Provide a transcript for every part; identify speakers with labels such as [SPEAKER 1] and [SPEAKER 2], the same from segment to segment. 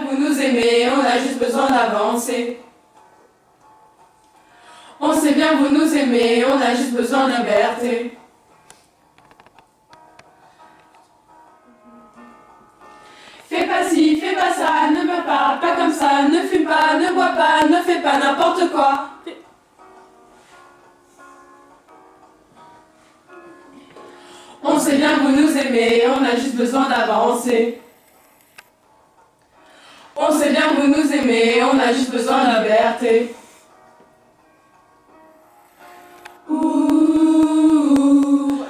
[SPEAKER 1] que vous nous aimez, on a juste besoin d'avancer. On sait bien que vous nous aimez, on a juste besoin de liberté. Fais pas ci, fais pas ça, ne me parle pas comme ça, ne fume pas, ne bois pas, ne fais pas n'importe quoi. On sait bien que vous nous aimez, on a juste besoin d'avancer. On sait bien que vous nous aimez, on a juste besoin de liberté. Ouh,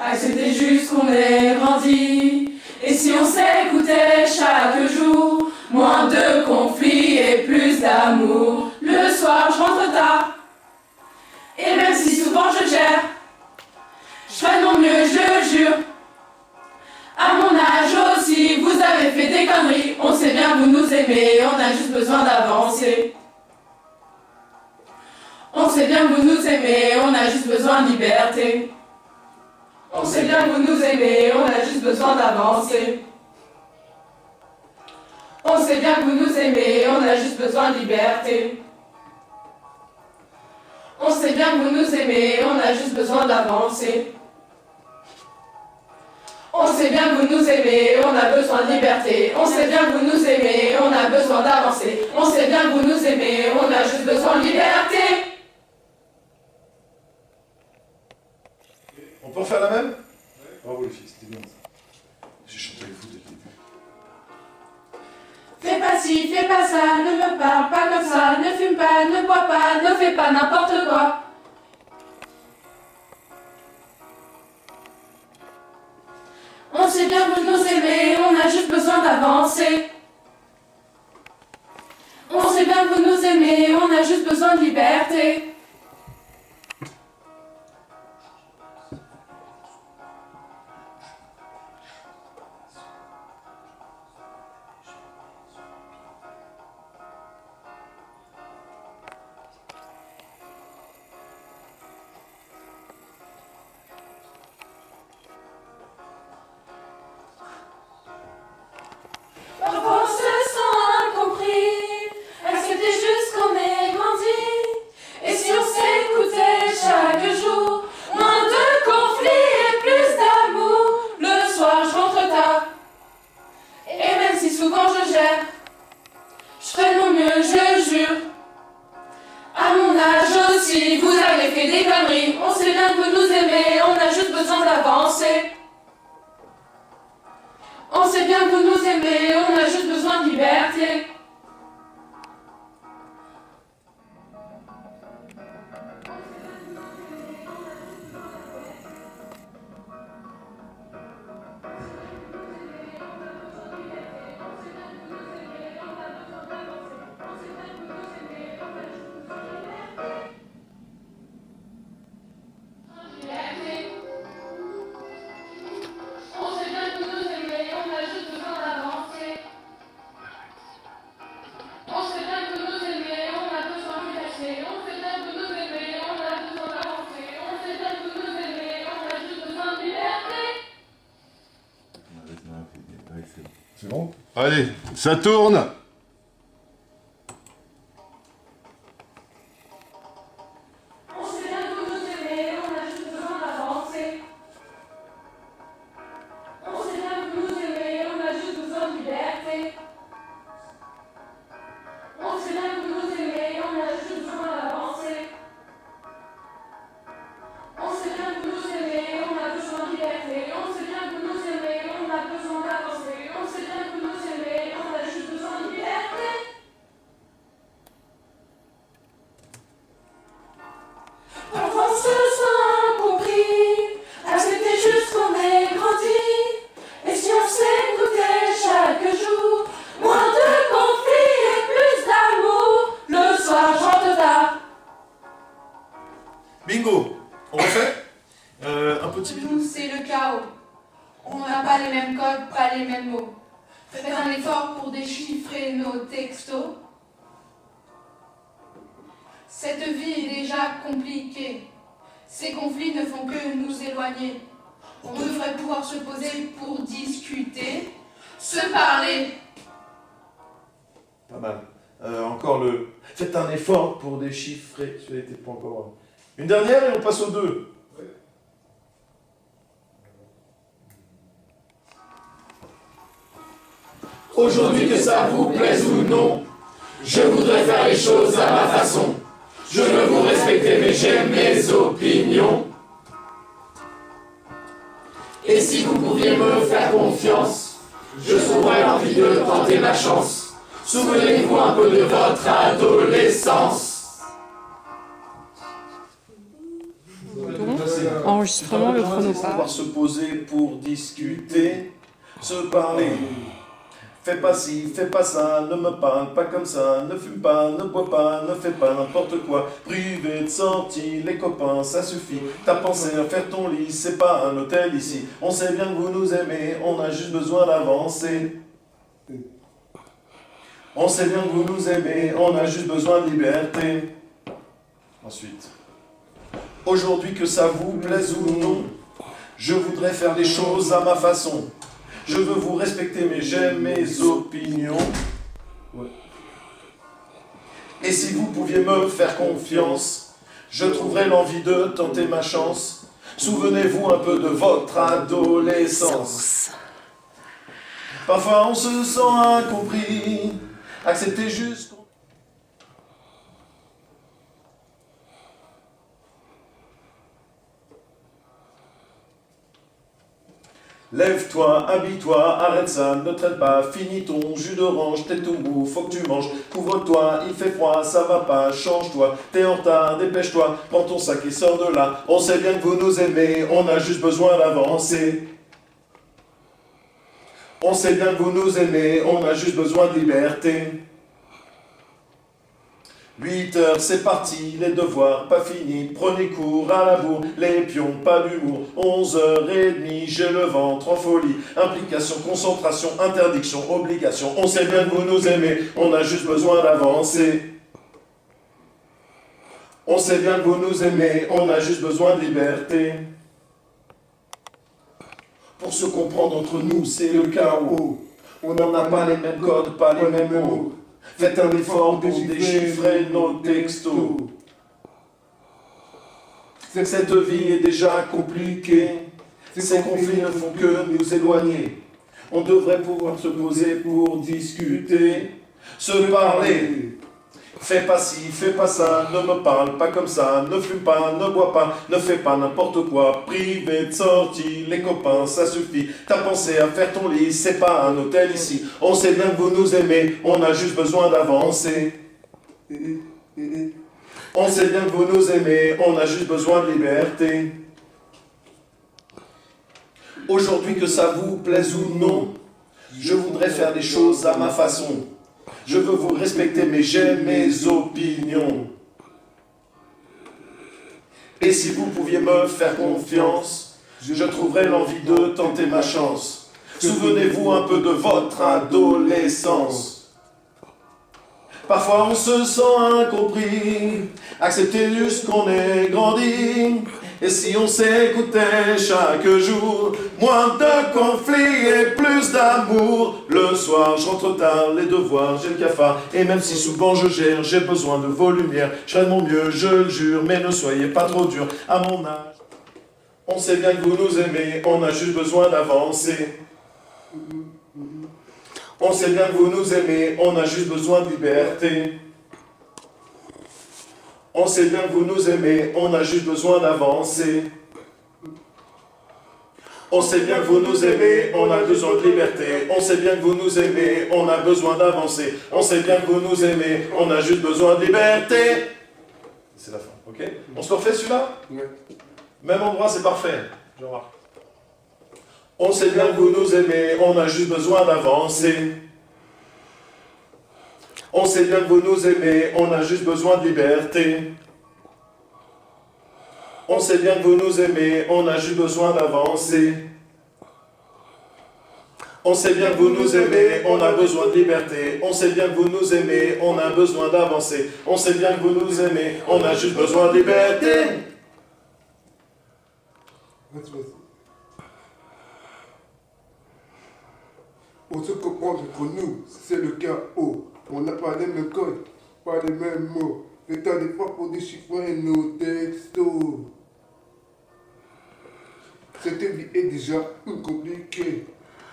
[SPEAKER 1] acceptez juste qu'on ait grandi. Et si on s'écoutait chaque jour, moins de conflits et plus d'amour. Le soir, je rentre tard. Et même si souvent je gère, je ferai de mon mieux, je jure. À mon âge aussi, vous avez fait des conneries. On sait bien que vous nous aimez, on a juste besoin d'avancer. On sait bien que vous nous aimez, on a juste besoin de liberté. On sait bien que vous nous aimez, on a juste besoin d'avancer. On sait bien que vous nous aimez, on a juste besoin de liberté. On sait bien que vous nous aimez, on a juste besoin d'avancer. On sait bien que vous nous aimez, on a besoin de liberté. On sait bien que vous nous aimez, on a besoin d'avancer. On sait bien que vous nous aimez, on a juste besoin de liberté.
[SPEAKER 2] On peut en faire la même? Bravo les filles, c'était bien ça. J'ai chanté avec vous dès le début.
[SPEAKER 1] Fais pas ci, fais pas ça, ne me parle pas comme ça, ne fume pas, ne bois pas, ne fais pas n'importe quoi. On sait bien que vous nous aimez, on a juste besoin d'avancer. On sait bien que vous nous aimez, on a juste besoin de liberté. Parfois on se sent incompris, acceptez juste qu'on ait grandi. Et si on s'écoutait chaque jour, moins de conflits et plus d'amour. Le soir je rentre tard, et même si souvent je gère, je ferai de mon mieux, je jure. À mon âge aussi, vous avez fait des conneries. On sait bien que vous nous aimez, on a juste besoin d'avancer. On sait bien que vous nous aimez, on a juste besoin de liberté. On sait bien que vous nous aimez, on a juste besoin d'avancer. On sait bien que vous nous aimez, on a besoin de liberté. On sait bien que vous nous aimez, on a besoin d'avancer. On sait bien que vous nous aimez, on a juste besoin de liberté.
[SPEAKER 2] C'est bon? Allez, ça tourne!
[SPEAKER 1] On sait bien que vous nous aimez, on a juste besoin d'avancer. On sait bien que vous nous aimez, on a juste besoin de liberté. On sait bien que vous nous aimez, on a juste besoin d'avancer. On sait bien que vous nous aimez, on a besoin de liberté. On sait bien que vous nous aimez, on a besoin d'avancer. On sait bien que vous nous aimez, on a juste besoin de liberté. Parfois on se sent incompris, acceptez juste qu'on ait grandi. Et si on s'écoutait chaque jour, moins de conflits et plus d'amour. Le soir je rentre tard.
[SPEAKER 2] Bingo! On refait? Un petit bingo.
[SPEAKER 3] Nous, c'est le chaos. On n'a pas les mêmes codes, pas les mêmes mots. Faites un effort pour déchiffrer nos textos. Cette vie est déjà compliquée. Ces conflits ne font que nous éloigner. On devrait pouvoir se poser pour discuter, se parler.
[SPEAKER 2] Pas mal. Encore le... Faites un effort pour déchiffrer. Celui-là n'était pas encore... Une dernière et on passe aux deux.
[SPEAKER 4] Aujourd'hui, que ça vous plaise ou non, je voudrais faire les choses à ma façon. Je veux vous respecter, mais j'aime mes opinions. Et si vous pouviez me faire confiance, je trouverais l'envie de tenter ma chance. Souvenez-vous un peu de votre adolescence.
[SPEAKER 5] Enregistrement, le chrono
[SPEAKER 2] On va
[SPEAKER 5] part.
[SPEAKER 2] se poser pour discuter, se parler. Fais pas ci, fais pas ça, ne me parle pas comme ça, ne fume pas, ne bois pas, ne fais pas n'importe quoi. Privé de sortie, les copains, ça suffit. T'as pensé à faire ton lit, c'est pas un hôtel ici. On sait bien que vous nous aimez, on a juste besoin d'avancer. On sait bien que vous nous aimez, on a juste besoin de liberté. Ensuite. Aujourd'hui, que ça vous plaise ou non, je voudrais faire les choses à ma façon. Je veux vous respecter, mais j'aime mes opinions. Ouais. Et si vous pouviez me faire confiance, je trouverais l'envie de tenter ma chance. Souvenez-vous un peu de votre adolescence. Parfois on se sent incompris. Acceptez juste... Lève-toi, habille-toi, arrête ça, ne traîne pas, finis ton jus d'orange, t'es tout mou, faut que tu manges, couvre-toi, il fait froid, ça va pas, change-toi, t'es en retard, dépêche-toi, prends ton sac et sors de là, on sait bien que vous nous aimez, on a juste besoin d'avancer. On sait bien que vous nous aimez, on a juste besoin de liberté. 8 heures, c'est parti, les devoirs pas finis, prenez cours à la bourre, les pions, pas d'humour. 11h30, j'ai le ventre en folie, implication, concentration, interdiction, obligation. On sait bien que vous nous aimez, on a juste besoin d'avancer. On sait bien que vous nous aimez, on a juste besoin de liberté. Pour se comprendre entre nous, c'est le chaos. On n'en a pas les mêmes codes, pas les mêmes mots. Faites un effort pour déchiffrer nos textos. Cette vie est déjà compliquée. Ces conflits ne font que nous éloigner. On devrait pouvoir se poser pour discuter, se parler. Fais pas ci, fais pas ça, ne me parle pas comme ça, ne fume pas, ne bois pas, ne fais pas n'importe quoi, privé de sortie, les copains, ça suffit. T'as pensé à faire ton lit, c'est pas un hôtel ici. On sait bien que vous nous aimez, on a juste besoin d'avancer. On sait bien que vous nous aimez, on a juste besoin de liberté. Aujourd'hui, que ça vous plaise ou non, je voudrais faire des choses à ma façon. Je veux vous respecter, mais j'aime mes opinions. Et si vous pouviez me faire confiance, je trouverais l'envie de tenter ma chance. Souvenez-vous un peu de votre adolescence. Parfois on se sent incompris. Acceptez juste qu'on ait grandi. Et si on s'écoutait chaque jour, moins de conflits et plus d'amour. Le soir, je rentre tard, les devoirs, j'ai le cafard. Et même si souvent je gère, j'ai besoin de vos lumières. Je ferai de mon mieux, je le jure, mais ne soyez pas trop durs. À mon âge, on sait bien que vous nous aimez, on a juste besoin d'avancer. On sait bien que vous nous aimez, on a juste besoin de liberté. On sait bien que vous nous aimez, on a juste besoin d'avancer. On sait bien que vous nous aimez, on a besoin de liberté. On sait bien que vous nous aimez, on a besoin d'avancer. On sait bien que vous nous aimez, on a juste besoin de liberté. C'est la fin, ok? On se refait celui-là? Même endroit, c'est parfait. Je remarque. On sait bien que vous nous aimez, on a juste besoin d'avancer. On sait bien que vous nous aimez, on a juste besoin de liberté. On sait bien que vous nous aimez, on a juste besoin d'avancer. On sait bien que vous nous aimez, on a besoin de liberté. On sait bien que vous nous aimez, on a besoin d'avancer. On sait bien que vous nous aimez, on a juste besoin de liberté.
[SPEAKER 6] On se comprend entre nous, c'est le chaos.
[SPEAKER 5] On n'a pas les mêmes codes, pas les mêmes mots. Faites un effort pour déchiffrer nos textos. Cette vie est déjà compliquée.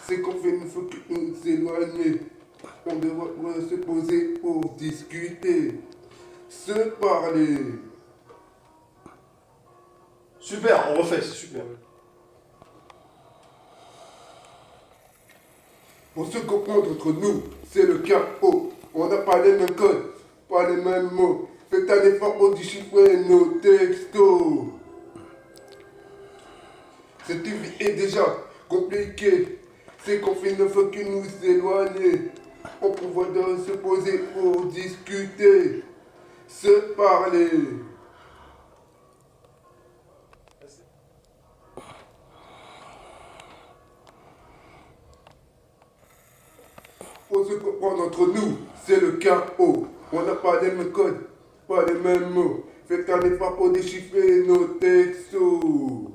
[SPEAKER 5] C'est qu'on fait, il faut que nous éloigner. On devrait se poser pour discuter, se parler.
[SPEAKER 2] Super, on refait, c'est super.
[SPEAKER 5] Pour se comprendre entre nous, c'est le chaos. On n'a pas les mêmes codes, pas les mêmes mots. Faites un effort pour déchiffrer nos textos. Cette vie est déjà compliquée. C'est qu'on fait, ne faut que nous éloigner. On pourrait se poser pour discuter, se parler. Pour se comprendre entre nous, c'est le chaos. On n'a pas les mêmes codes, pas les mêmes mots. Faites un effort pour déchiffrer nos textos.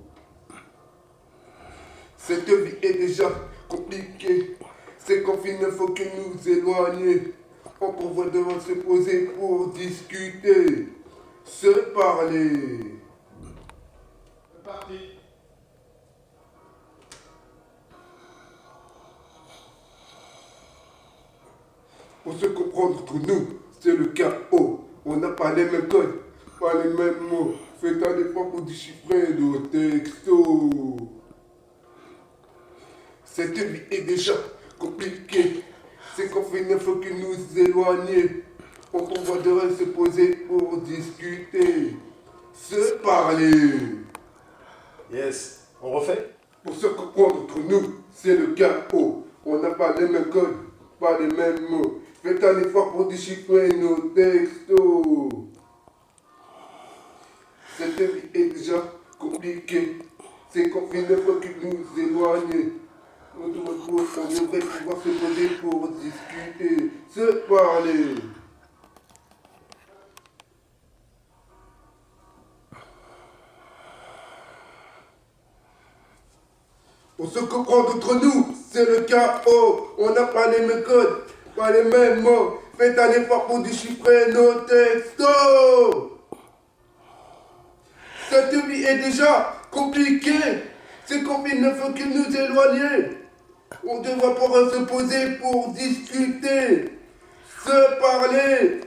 [SPEAKER 5] Cette vie est déjà compliquée. C'est qu'on il ne faut que nous éloigner. On pourrait devoir se poser pour discuter, se parler.
[SPEAKER 2] C'est parti.
[SPEAKER 5] Pour se comprendre entre nous, c'est le chaos. On n'a pas les mêmes codes, pas les mêmes mots. Faites un effort pour déchiffrer nos textos. Cette vie est déjà compliquée. C'est qu'on fait, il ne faut que nous éloigner. On devrait se poser pour discuter, se parler.
[SPEAKER 2] Yes, on refait.
[SPEAKER 5] Pour se comprendre entre nous, c'est le chaos. On n'a pas les mêmes codes, pas les mêmes mots. Faites un effort pour déchiffrer nos textos. Cette vie est déjà compliquée. C'est qu'on fait, il ne faut que nous éloigner. On devrait pouvoir se poser pour discuter, se parler. Pour se comprendre entre nous, c'est le chaos. On n'a pas les mêmes codes, pas les mêmes mots. Faites un effort pour déchiffrer nos textos. Cette vie est déjà compliquée. C'est qu'on ne faut que nous éloigner. On devrait pouvoir se poser pour discuter, se parler.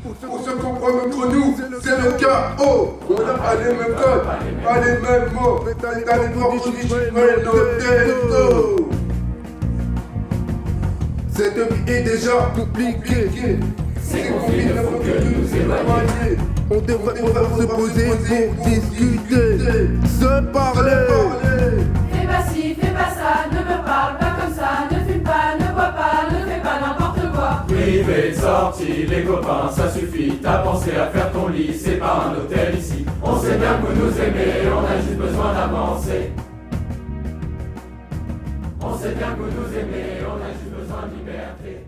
[SPEAKER 5] Pour se comprendre entre nous, c'est le chaos. On n'a pas les mêmes codes, pas les mêmes mots. Faites un effort pour déchiffrer nos textos. Cette vie est déjà compliquée. C'est qu'on ne faut que nous éloigner. On devrait pouvoir se poser pour discuter, se parler.
[SPEAKER 1] Fais pas ci, fais pas ça, ne me parle pas comme ça, ne fume pas, ne bois pas, ne fais pas n'importe quoi.
[SPEAKER 4] Privé de sortie, les copains, ça suffit. T'as pensé à faire ton lit, c'est pas un hôtel ici. On sait bien que vous nous aimez, on a juste besoin d'avancer. On sait bien que vous nous aimez, on a juste besoin de liberté.